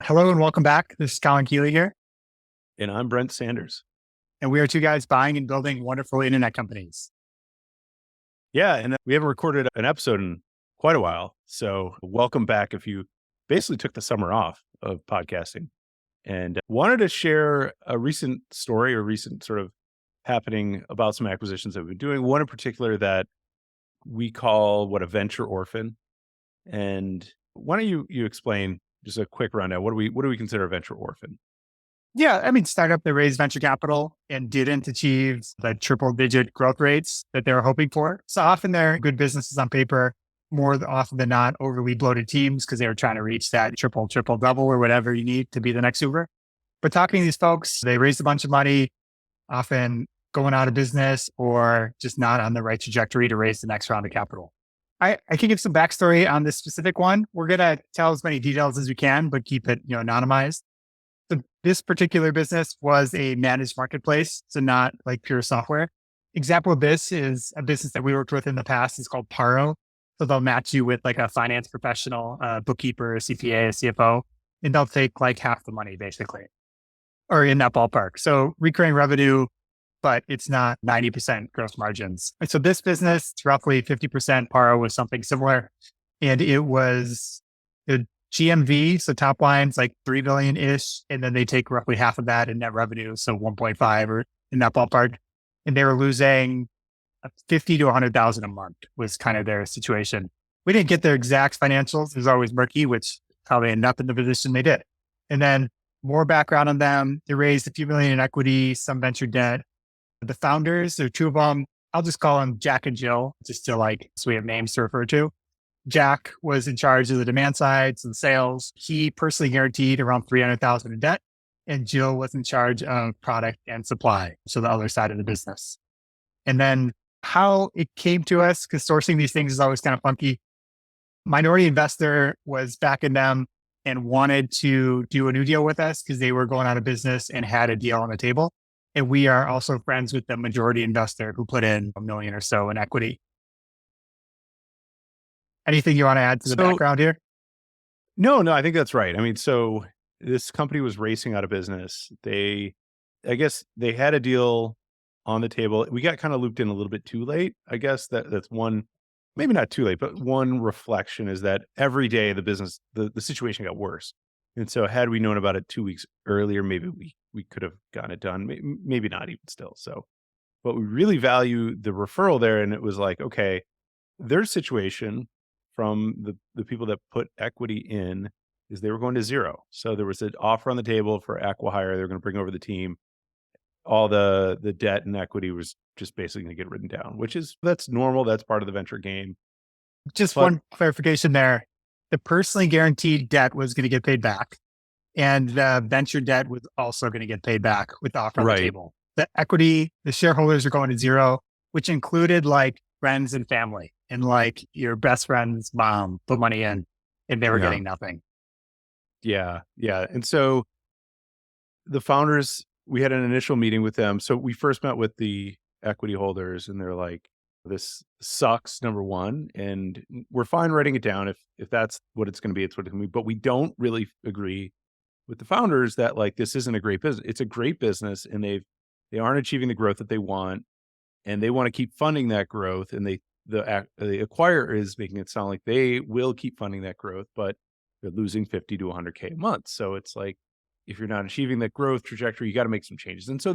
Hello and welcome back. This is Colin Keeley here, And I'm Brent Sanders. and we are two guys buying and building wonderful internet companies. Yeah, and we haven't recorded an episode in quite a while. So welcome back if you basically took the summer off of podcasting and wanted to share a recent story or recent sort of happening about some acquisitions that we've been doing. One in particular that we call a venture orphan. And why don't you explain just a quick rundown? What do we consider a venture orphan? Yeah, startup that raised venture capital and didn't achieve the triple digit growth rates that they were hoping for. So often they're good businesses on paper, often than not overly bloated teams because they were trying to reach that triple, double or whatever you need to be the next Uber. But talking to these folks, they raised a bunch of money, often going out of business or just not on the right trajectory to raise the next round of capital. I can give some backstory on this specific one. We're going to tell as many details as we can, but keep it, anonymized. So this particular business was a managed marketplace, so not like pure software. Example of this is a business that we worked with in the past. It's called Paro. So they'll match you with like a finance professional, a bookkeeper, a CPA, a CFO, and they'll take like half the money basically, or in that ballpark. So recurring revenue, but it's not 90% gross margins. And so this business, it's roughly 50%. Paro was something similar. And it was the GMV, so top line's like 3 billion-ish. And then they take roughly half of that in net revenue. So 1.5 or in that ballpark. And they were losing 50 to 100,000 a month was kind of their situation. We didn't get their exact financials. It was always murky, which how they ended up in the position they did. And then more background on them. They raised a few million in equity, some venture debt. The founders, there are two of them. I'll just call them Jack and Jill, just to so we have names to refer to. Jack was in charge of the demand sides and sales. He personally guaranteed around 300,000 in debt, and Jill was in charge of product and supply, so the other side of the business. And then how it came to us, because sourcing these things is always kind of funky. Minority investor was backing them and wanted to do a new deal with us because they were going out of business and had a deal on the table. And we are also friends with the majority investor who put in $1 million or so in equity. Anything you want to add to the background here? No, I think that's right. I mean, so this company was racing out of business. I guess they had a deal on the table. We got kind of looped in a little bit too late. I guess that's one, maybe not too late, but one reflection is that every day the situation got worse. And so had we known about it 2 weeks earlier, maybe we could have gotten it done. Maybe not even still. So, but we really value the referral there. And it was like, okay, their situation from the people that put equity in is they were going to zero. So there was an offer on the table for acqui-hire. They were going to bring over the team. All the debt and equity was just basically going to get written down, that's normal. That's part of the venture game. Just one clarification there. The personally guaranteed debt was going to get paid back. And the venture debt was also going to get paid back with the offer on the table. The equity, the shareholders are going to zero, which included like friends and family. And like your best friend's mom put money in and they were getting nothing. Yeah. And so the founders, we had an initial meeting with them. So we first met with the equity holders and they're like, this sucks, number one. And we're fine writing it down. If that's what it's going to be, it's what it's going to be. But we don't really agree with the founders that like, this isn't a great business. It's a great business and they aren't achieving the growth that they want and they want to keep funding that growth. And the acquirer is making it sound like they will keep funding that growth, but they're losing 50 to 100K a month. So it's like, if you're not achieving that growth trajectory, you got to make some changes. And so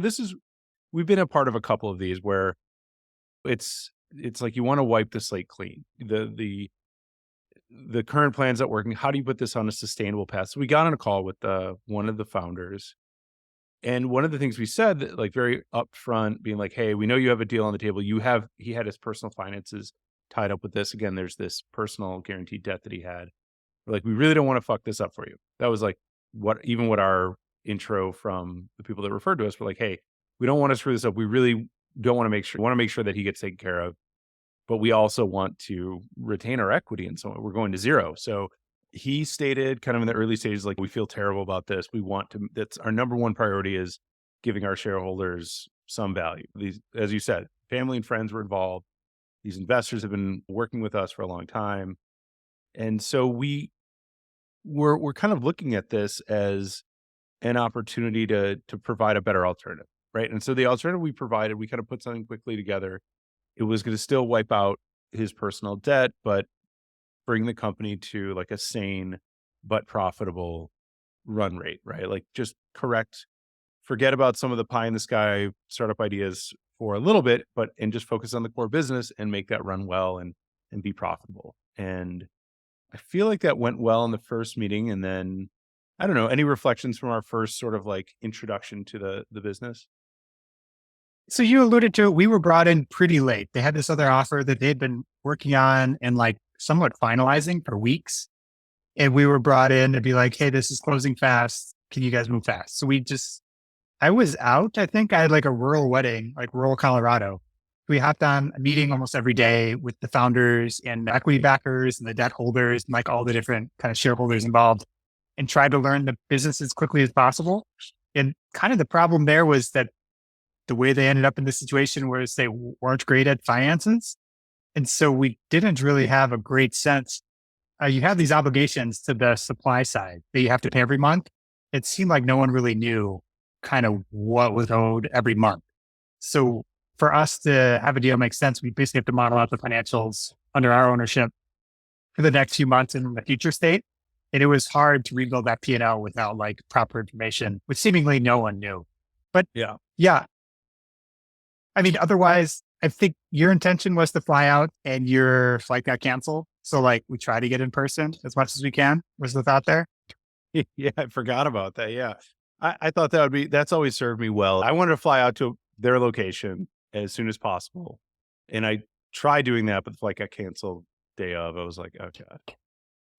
we've been a part of a couple of these where it's like you want to wipe the slate clean. The current plan's not working. How do you put this on a sustainable path? So we got on a call with one of the founders. And one of the things we said that like very upfront being like, hey, we know you have a deal on the table. He had his personal finances tied up with this. Again, there's this personal guaranteed debt that he had. We're like, we really don't want to fuck this up for you. That was like what our intro from the people that referred to us were like, hey, we don't want to screw this up. We really don't want to make sure that he gets taken care of. But we also want to retain our equity. And so we're going to zero. So he stated kind of in the early stages, like, we feel terrible about this. That's our number one priority is giving our shareholders some value. These, as you said, family and friends were involved. These investors have been working with us for a long time. And so we we're kind of looking at this as an opportunity to provide a better alternative, right? And so the alternative we provided, we kind of put something quickly together. It was going to still wipe out his personal debt, but bring the company to like a sane but profitable run rate, right? Like just forget about some of the pie in the sky startup ideas for a little bit, but and just focus on the core business and make that run well and be profitable. And I feel like that went well in the first meeting. And then I don't know, any reflections from our first sort of like introduction to the business? So you alluded to it. We were brought in pretty late. They had this other offer that they'd been working on and like somewhat finalizing for weeks. And we were brought in to be like, hey, this is closing fast. Can you guys move fast? So I was out. I think I had like a rural wedding, like rural Colorado. We hopped on a meeting almost every day with the founders and the equity backers and the debt holders and like all the different kind of shareholders involved and tried to learn the business as quickly as possible. And kind of the problem there was that the way they ended up in this situation was they weren't great at finances. And so we didn't really have a great sense. You have these obligations to the supply side that you have to pay every month. It seemed like no one really knew kind of what was owed every month. So for us to have a deal make sense, we basically have to model out the financials under our ownership for the next few months in the future state. And it was hard to rebuild that P&L without like proper information, which seemingly no one knew. But Yeah. yeah, I mean, otherwise, I think your intention was to fly out and your flight got canceled. So like we try to get in person as much as we can was the thought there. Yeah, I forgot about that. Yeah. I thought that's always served me well. I wanted to fly out to their location as soon as possible. And I tried doing that, but the flight got canceled day of. I was like, oh God.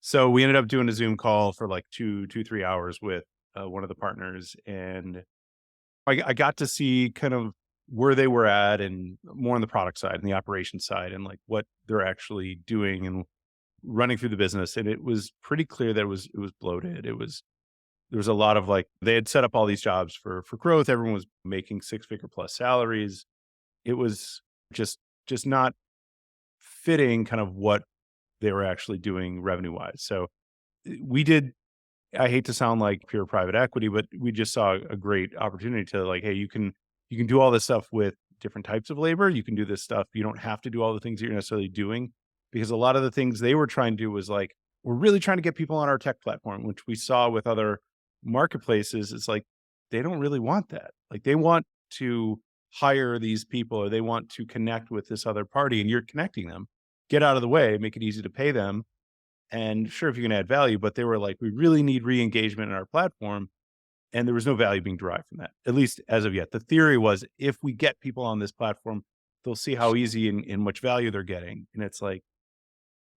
So we ended up doing a Zoom call for like 3 hours with one of the partners. And I got to see kind of where they were at and more on the product side and the operation side and like what they're actually doing and running through the business. And it was pretty clear that it was bloated. There was a lot of like they had set up all these jobs for growth. Everyone was making six-figure plus salaries. It was just not fitting kind of what they were actually doing revenue wise. So we did I hate to sound like pure private equity, but we just saw a great opportunity to like, hey, you can do all this stuff with different types of labor. You can do this stuff. You don't have to do all the things that you're necessarily doing because a lot of the things they were trying to do was like, we're really trying to get people on our tech platform, which we saw with other marketplaces. It's like they don't really want that. Like they want to hire these people or they want to connect with this other party and you're connecting them. Get out of the way, make it easy to pay them and sure, if you can add value, but they were like, we really need re-engagement in our platform. And there was no value being derived from that, at least as of yet. The theory was if we get people on this platform, they'll see how easy and much value they're getting. And it's like,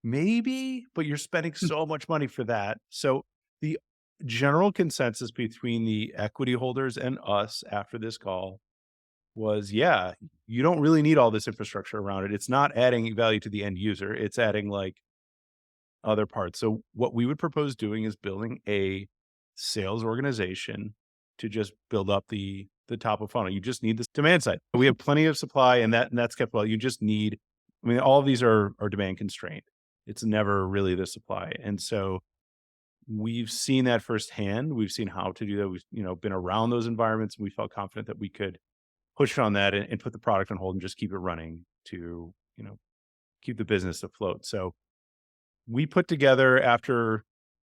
maybe, but you're spending so much money for that. So the general consensus between the equity holders and us after this call was, yeah, you don't really need all this infrastructure around it. It's not adding value to the end user. It's adding like other parts. So what we would propose doing is building a sales organization to just build up the top of funnel. You just need this demand side. We have plenty of supply and that's kept well. You just need, I mean, all of these are demand constrained. It's never really the supply. And so we've seen that firsthand. We've seen how to do that. We've, been around those environments and we felt confident that we could push on that and put the product on hold and just keep it running to, keep the business afloat. So we put together after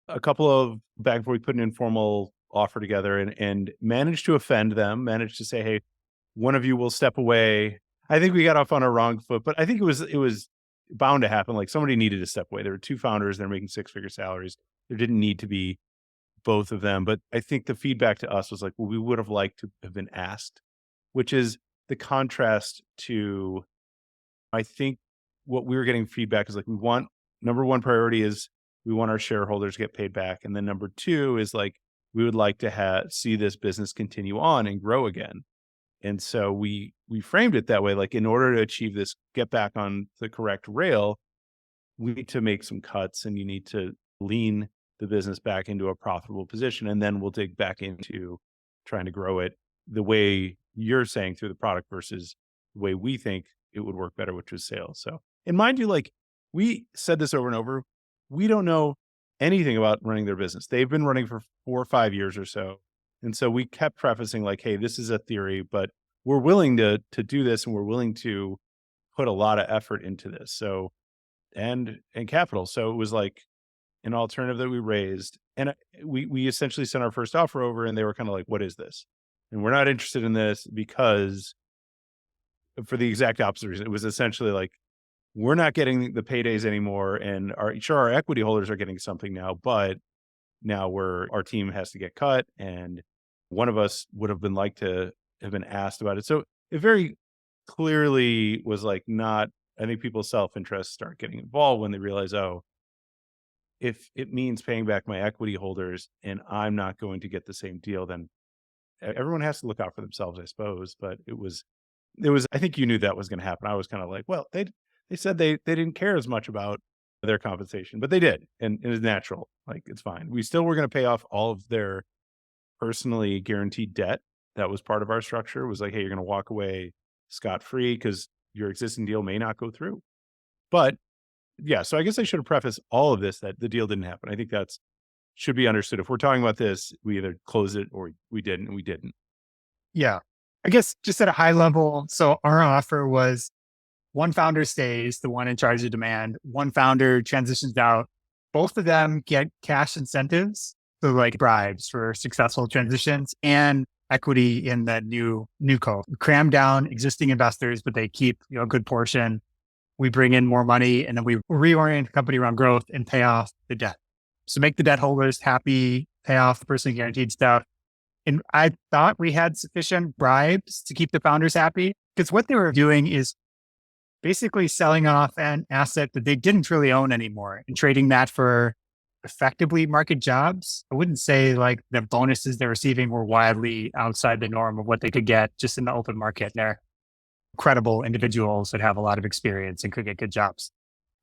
a couple of back and forth, we put an informal offer together and managed to offend them, managed to say, hey, one of you will step away. I think we got off on a wrong foot, but I think it was bound to happen. Like somebody needed to step away. There were two founders, they're making six-figure salaries. There didn't need to be both of them. But I think the feedback to us was like, well, we would have liked to have been asked, which is the contrast to I think what we were getting feedback is like, we want number one priority is we want our shareholders to get paid back. And then number two is like, we would like to see this business continue on and grow again. And so we framed it that way. Like in order to achieve this, get back on the correct rail, we need to make some cuts and you need to lean the business back into a profitable position. And then we'll dig back into trying to grow it the way you're saying through the product versus the way we think it would work better, which was sales. So, and mind you, like we said this over and over, we don't know anything about running their business. They've been running for 4 or 5 years or so. And so we kept prefacing like, hey, this is a theory, but we're willing to do this and we're willing to put a lot of effort into this. So and capital. So it was like an alternative that we raised. And we essentially sent our first offer over and they were kind of like, what is this? And we're not interested in this because for the exact opposite reason. It was essentially like, we're not getting the paydays anymore. And our equity holders are getting something now, but now our team has to get cut. And one of us would have been like to have been asked about it. So it very clearly was like not, I think people's self-interest start getting involved when they realize, oh, if it means paying back my equity holders and I'm not going to get the same deal, then everyone has to look out for themselves, I suppose. But it was, I think you knew that was going to happen. I was kind of like, well, they said they didn't care as much about their compensation, but they did. And it is natural. Like, it's fine. We still were going to pay off all of their personally guaranteed debt. That was part of our structure. It was like, hey, you're going to walk away scot free because your existing deal may not go through. But yeah, so I guess I should have prefaced all of this that the deal didn't happen. I think that's should be understood. If we're talking about this, we either closed it or we didn't, and we didn't. Yeah. I guess just at a high level. So our offer was one founder stays, the one in charge of demand, one founder transitions out. Both of them get cash incentives, so like bribes for successful transitions and equity in the new co. Cram down existing investors, but they keep a good portion. We bring in more money and then we reorient the company around growth and pay off the debt. So make the debt holders happy, pay off the personally guaranteed stuff. And I thought we had sufficient bribes to keep the founders happy because what they were doing is basically selling off an asset that they didn't really own anymore and trading that for effectively market jobs. I wouldn't say like the bonuses they're receiving were wildly outside the norm of what they could get just in the open market. They're credible individuals that have a lot of experience and could get good jobs.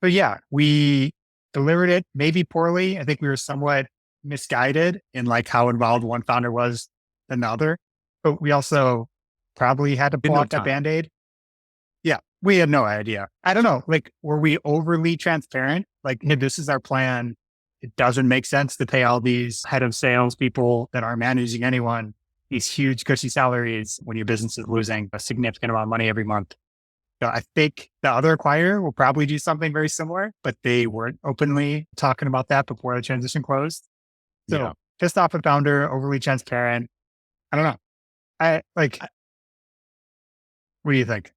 But yeah, we delivered it maybe poorly. I think we were somewhat misguided in like how involved one founder was than the other. But we also probably had to In pull no out that time. Band-Aid. Yeah, we had no idea. I don't know. Like, were we overly transparent? Like, hey, this is our plan. It doesn't make sense to pay all these head of sales people that aren't managing anyone these huge cushy salaries when your business is losing a significant amount of money every month. So I think the other acquirer will probably do something very similar, but they weren't openly talking about that before the transition closed. Yeah. So pissed off a founder, overly transparent. I don't know. I like, what do you think?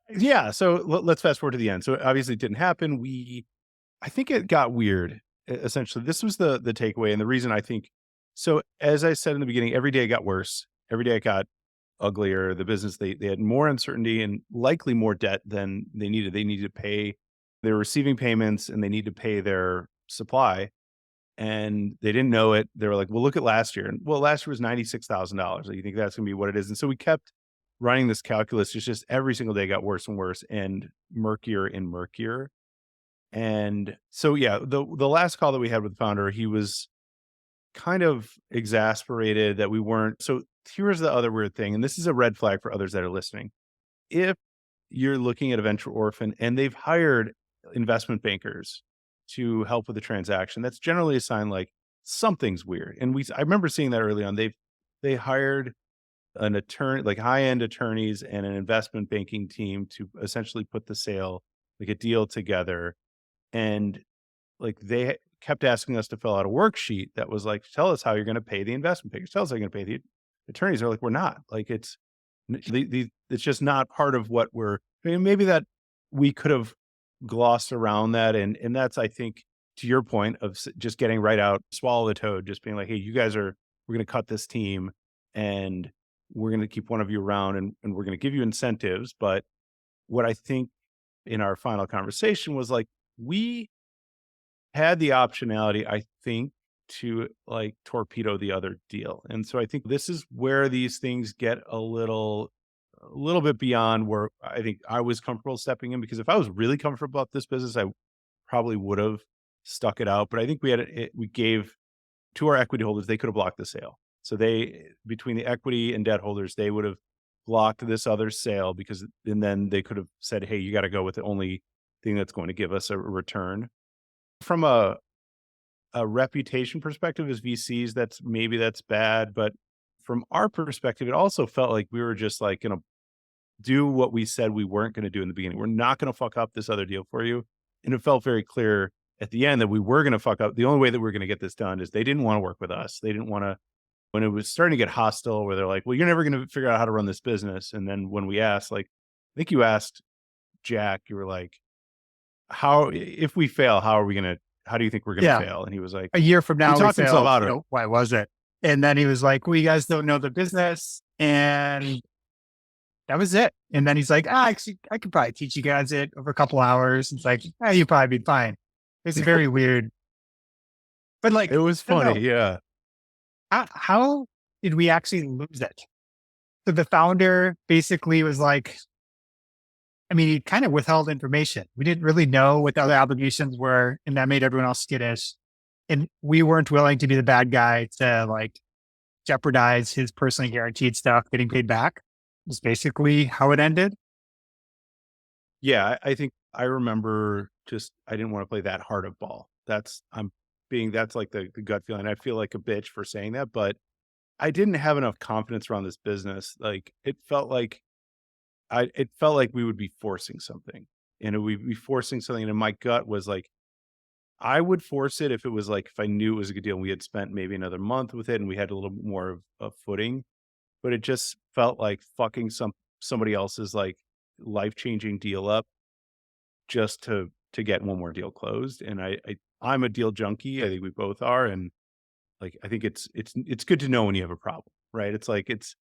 Yeah. So let's fast forward to the end. So obviously it didn't happen. I think it got weird. Essentially, this was the takeaway. And the reason I think, so as I said in the beginning, every day it got worse. Every day it got uglier. The business, they had more uncertainty and likely more debt than they needed. They needed to pay, they were receiving payments and they need to pay their supply. And they didn't know it. They were like, well, look at last year. And well, last year was $96,000. You think that's going to be what it is? And so we kept running this calculus. It's just every single day got worse and worse and murkier and murkier. And so, yeah, the last call that we had with the founder, he was kind of exasperated that we weren't. So here's the other weird thing. And this is a red flag for others that are listening. If you're looking at a venture orphan and they've hired investment bankers to help with the transaction, that's generally a sign like something's weird. And I remember seeing that early on. They hired an attorney, like high-end attorneys and an investment banking team to essentially put the sale, like a deal together. And like they kept asking us to fill out a worksheet that was like, tell us how you're going to pay the investment bankers, tell us how you're going to pay the attorneys. They're like, we're not. Like it's just not part of what I mean, maybe that we could have glossed around that. And that's, I think, to your point of just getting right out, swallow the toad, just being like, hey, we're going to cut this team and we're going to keep one of you around and we're going to give you incentives. But what I think in our final conversation was like, we had the optionality, I think, to like torpedo the other deal. And so I think this is where these things get a little bit beyond where I think I was comfortable stepping in, because if I was really comfortable about this business, I probably would have stuck it out. But I think we gave to our equity holders, they could have blocked the sale. So between the equity and debt holders, they would have blocked this other sale and then they could have said, hey, you got to go with the only thing that's going to give us a return. From a a reputation perspective as VCs, that's bad. But from our perspective, it also felt like we were just like gonna do what we said we weren't gonna do in the beginning. We're not gonna fuck up this other deal for you. And it felt very clear at the end that we were gonna fuck up. The only way that we're gonna get this done is they didn't want to work with us. They didn't want to when it was starting to get hostile where they're like, well, you're never gonna figure out how to run this business. And then when we asked, like, I think you asked Jack, you were like, how if we fail, how do you think we're gonna Yeah. fail? And he was like, A year from he now, we talked say, himself oh, out of it. why was it? And then he was like, well, you guys don't know the business. And that was it. And then he's like, actually, I could probably teach you guys it over a couple hours. It's like, you'd probably be fine. It's very weird. But It like, was I don't funny, know. yeah. How did we actually lose it? So the founder basically was like, I mean, he kind of withheld information. We didn't really know what the other obligations were, and that made everyone else skittish. And we weren't willing to be the bad guy to like jeopardize his personally guaranteed stuff getting paid back. Was basically how it ended. Yeah, I think I remember just I didn't want to play that hard of ball. That's like the gut feeling. I feel like a bitch for saying that, but I didn't have enough confidence around this business. Like it felt like we would be forcing something. And it would be forcing something. And my gut was like, I would force it if it was like if I knew it was a good deal and we had spent maybe another month with it and we had a little bit more of footing. But it just felt like fucking somebody else's like life-changing deal up just to get one more deal closed. And I'm a deal junkie. I think we both are. And like I think it's good to know when you have a problem, right? It's like it's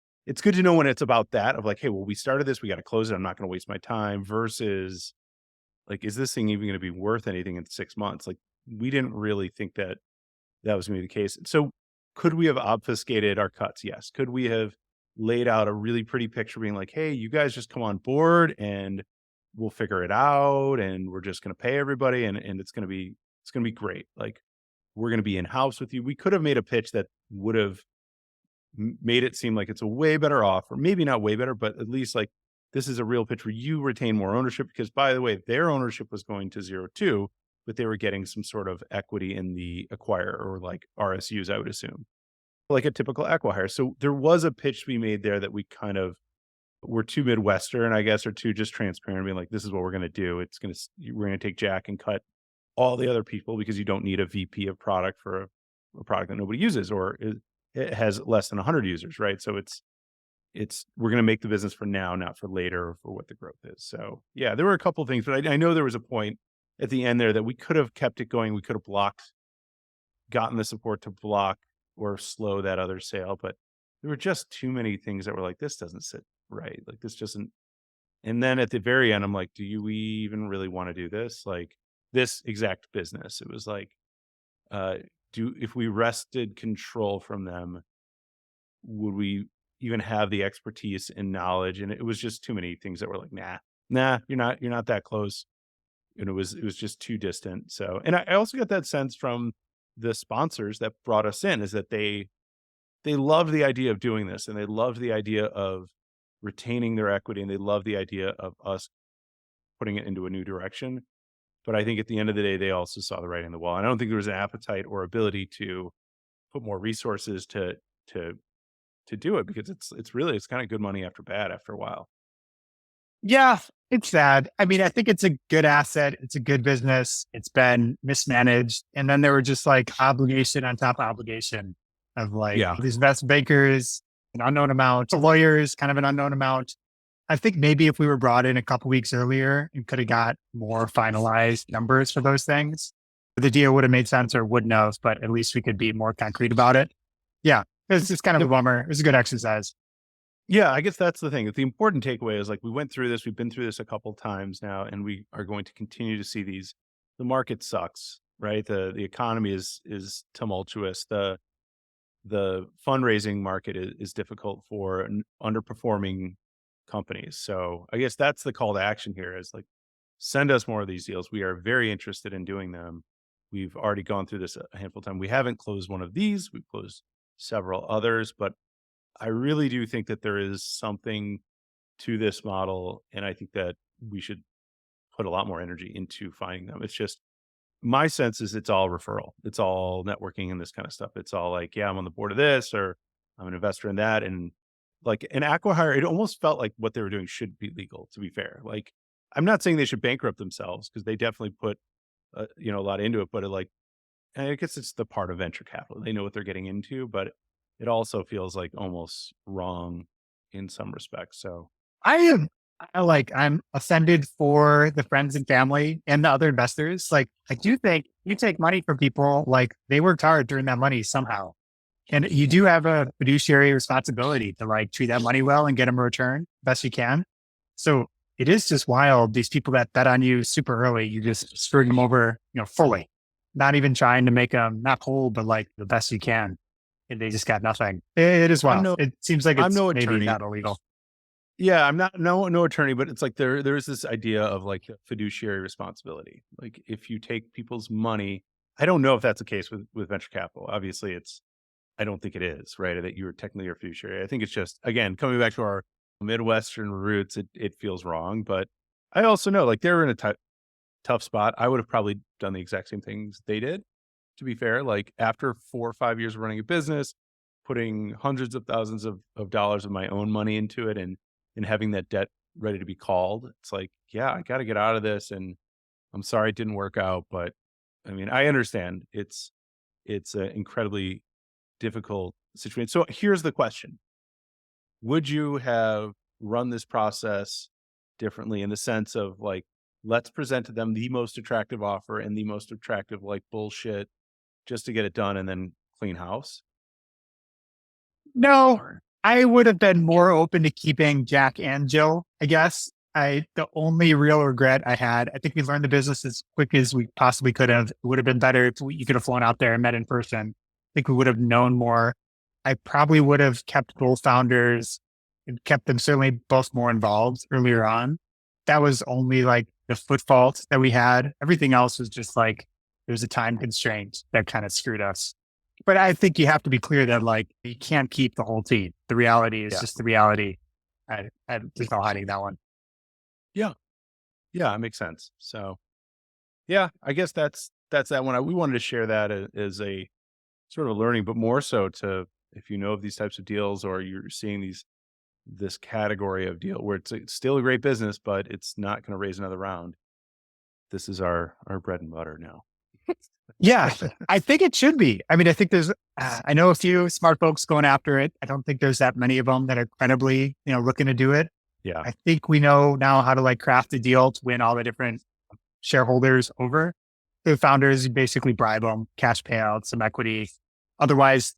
good to know when it's about that of like, hey, well, we started this, we got to close it. I'm not going to waste my time versus like, is this thing even going to be worth anything in 6 months? Like, we didn't really think that that was going to be the case. So, could we have obfuscated our cuts? Yes. Could we have laid out a really pretty picture, being like, hey, you guys just come on board and we'll figure it out, and we're just going to pay everybody, and it's going to be great. Like, we're going to be in house with you. We could have made a pitch that would have made it seem like it's a way better offer, maybe not way better, but at least like this is a real pitch where you retain more ownership because by the way, their ownership was going to zero too, but they were getting some sort of equity in the acquirer or like RSUs, I would assume, like a typical acquihire. So there was a pitch to be made there that we kind of were too Midwestern, I guess, or too just transparent, being like, this is what we're going to do. We're going to take Jack and cut all the other people because you don't need a VP of product for a product that nobody uses it has less than 100 users, right? So it's we're going to make the business for now, not for later, or for what the growth is. So yeah, there were a couple of things, but I know there was a point at the end there that we could have kept it going. We could have gotten the support to block or slow that other sale, but there were just too many things that were like, this doesn't sit right. Like this doesn't. And then at the very end, I'm like, we even really want to do this? Like this exact business. It was like, uh, if we wrested control from them, would we even have the expertise and knowledge? And it was just too many things that were like, nah, you're not that close. And it was just too distant. So, and I also got that sense from the sponsors that brought us in is that they loved the idea of doing this and they loved the idea of retaining their equity and they loved the idea of us putting it into a new direction. But I think at the end of the day, they also saw the writing on the wall. And I don't think there was an appetite or ability to put more resources to to do it because it's kind of good money after bad after a while. Yeah, it's sad. I mean, I think it's a good asset. It's a good business. It's been mismanaged. And then there were just like obligation on top of obligation of like Yeah. these investment bankers, an unknown amount, the lawyers, kind of an unknown amount. I think maybe if we were brought in a couple weeks earlier and could have got more finalized numbers for those things, the deal would have made sense or wouldn't have, but at least we could be more concrete about it. Yeah, it's just kind of a Yep. bummer. It was a good exercise. Yeah, I guess that's the thing. The important takeaway is like we went through this, we've been through this a couple times now, and we are going to continue to see these. The market sucks, right? The economy is tumultuous. The fundraising market is difficult for underperforming companies. So I guess that's the call to action here is like send us more of these deals. We are very interested in doing them. We've already gone through this a handful of times. We haven't closed one of these. We've closed several others, but I really do think that there is something to this model, and I think that we should put a lot more energy into finding them. It's just my sense is it's all referral. It's all networking and this kind of stuff. It's all like, yeah, I'm on the board of this, or I'm an investor in that. And like an acquihire, it almost felt like what they were doing should be legal, to be fair. Like, I'm not saying they should bankrupt themselves because they definitely put, a lot into it, but I guess it's the part of venture capital. They know what they're getting into, but it also feels like almost wrong in some respects. So I am I'm offended for the friends and family and the other investors. Like, I do think you take money from people, like they worked hard to earn that money somehow. And you do have a fiduciary responsibility to like treat that money well and get them a return best you can. So it is just wild. These people that bet on you super early, you just screwing them over, fully, not even trying to make them not whole, but like the best you can. And they just got nothing. It is I'm wild. no It seems like I'm it's no maybe attorney. not illegal. Yeah, I'm not no attorney, but it's like there's this idea of like fiduciary responsibility. Like if you take people's money, I don't know if that's the case with venture capital. Obviously, I don't think it is, right? That you're technically your fiduciary. I think it's just again coming back to our Midwestern roots. It feels wrong, but I also know like they're in a tough spot. I would have probably done the exact same things they did. To be fair, like after 4 or 5 years of running a business, putting hundreds of thousands of dollars of my own money into it and having that debt ready to be called, it's like, yeah, I got to get out of this. And I'm sorry it didn't work out, but I mean, I understand it's an incredibly difficult situation. So here's the question: would you have run this process differently in the sense of like, let's present to them the most attractive offer and the most attractive like bullshit just to get it done and then clean house? No, I would have been more open to keeping Jack and Jill, I guess. The only real regret I had, I think we learned the business as quick as we possibly could have. It would have been better if you could have flown out there and met in person. I think we would have known more. I probably would have kept both founders and kept them certainly both more involved earlier on. That was only like the foot fault that we had. Everything else was just like, there was a time constraint that kind of screwed us. But I think you have to be clear that like you can't keep the whole team. The reality is Yeah. just the reality. There's no hiding that one. Yeah. Yeah. It makes sense. So yeah, I guess that's that one. We wanted to share that as a sort of a learning, but more so to, if you know of these types of deals or you're seeing this category of deal where it's still a great business, but it's not going to raise another round. This is our bread and butter now. Yeah, I think it should be. I mean, I think I know a few smart folks going after it. I don't think there's that many of them that are credibly, looking to do it. Yeah. I think we know now how to like craft a deal to win all the different shareholders over. The founders, you basically bribe them, cash payouts, some equity. Otherwise,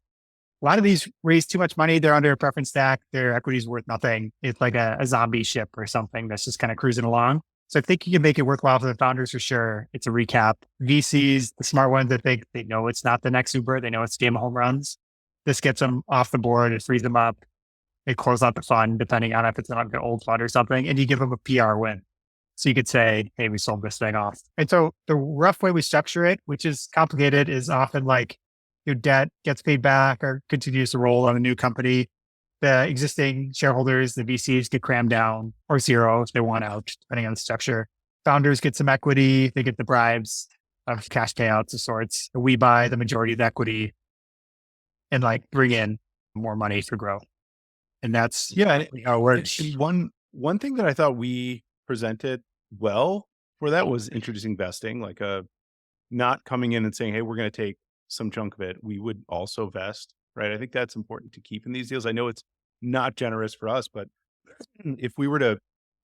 a lot of these raise too much money. They're under a preference stack. Their equity's worth nothing. It's like a zombie ship or something that's just kind of cruising along. So I think you can make it worthwhile for the founders for sure. It's a recap. VCs, the smart ones that they know it's not the next Uber. They know it's a game of home runs. This gets them off the board. It frees them up. It closes out the fund, depending on if it's an old fund or something. And you give them a PR win. So you could say, hey, we sold this thing off. And so the rough way we structure it, which is complicated, is often like your debt gets paid back or continues to roll on a new company. The existing shareholders, the VCs get crammed down or zero if they want out, depending on the structure. Founders get some equity. They get the bribes of cash payouts of sorts. We buy the majority of the equity and like bring in more money for growth. And that's how it works. And one thing that I thought we presented well for that was introducing vesting, like not coming in and saying, hey, we're going to take some chunk of it. We would also vest, right? I think that's important to keep in these deals. I know it's not generous for us, but if we were to,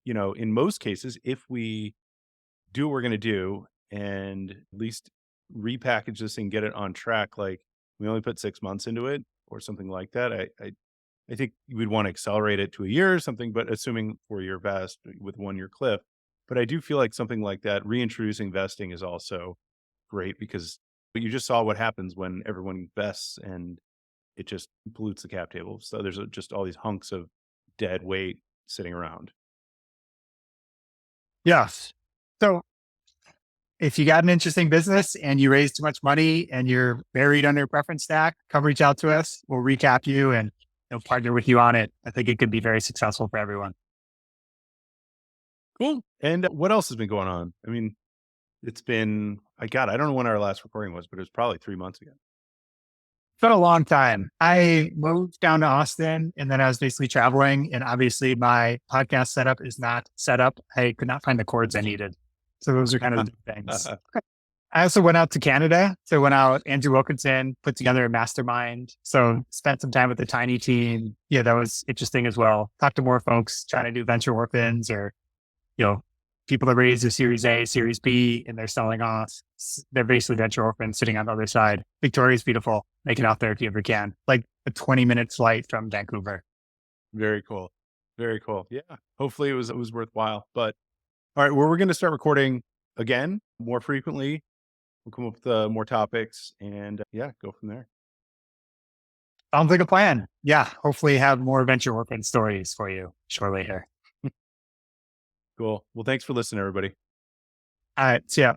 in most cases, if we do what we're going to do and at least repackage this and get it on track, like we only put 6 months into it or something like that, I think we'd want to accelerate it to a year or something, but assuming 4-year vest with 1-year cliff. But I do feel like something like that, reintroducing vesting is also great because you just saw what happens when everyone vests and it just pollutes the cap table. So there's just all these hunks of dead weight sitting around. Yes. So if you got an interesting business and you raise too much money and you're buried under a preference stack, come reach out to us. We'll recap you and partner with you on it. I think it could be very successful for everyone. Cool. And what else has been going on? I mean, it's been I don't know when our last recording was, but it was probably 3 months ago. It's been a long time. I moved down to Austin and then I was basically traveling. And obviously, my podcast setup is not set up. I could not find the cords I needed. So those are kind of the things. I also went out to Canada. So went out, Andrew Wilkinson put together a mastermind. So spent some time with the tiny team. Yeah, that was interesting as well. Talked to more folks trying to do venture orphans or, you know, people that raise a series A, series B, and they're selling off. They're basically venture orphans sitting on the other side. Victoria's beautiful. Make it out there if you ever can. Like a 20-minute flight from Vancouver. Very cool. Very cool. Yeah. Hopefully it was worthwhile. But all right, well, we're going to start recording again more frequently. We'll come up with more topics and yeah, go from there. Sounds like a plan. Yeah. Hopefully have more venture orphan stories for you shortly here. Cool. Well, thanks for listening, everybody. All right. See ya.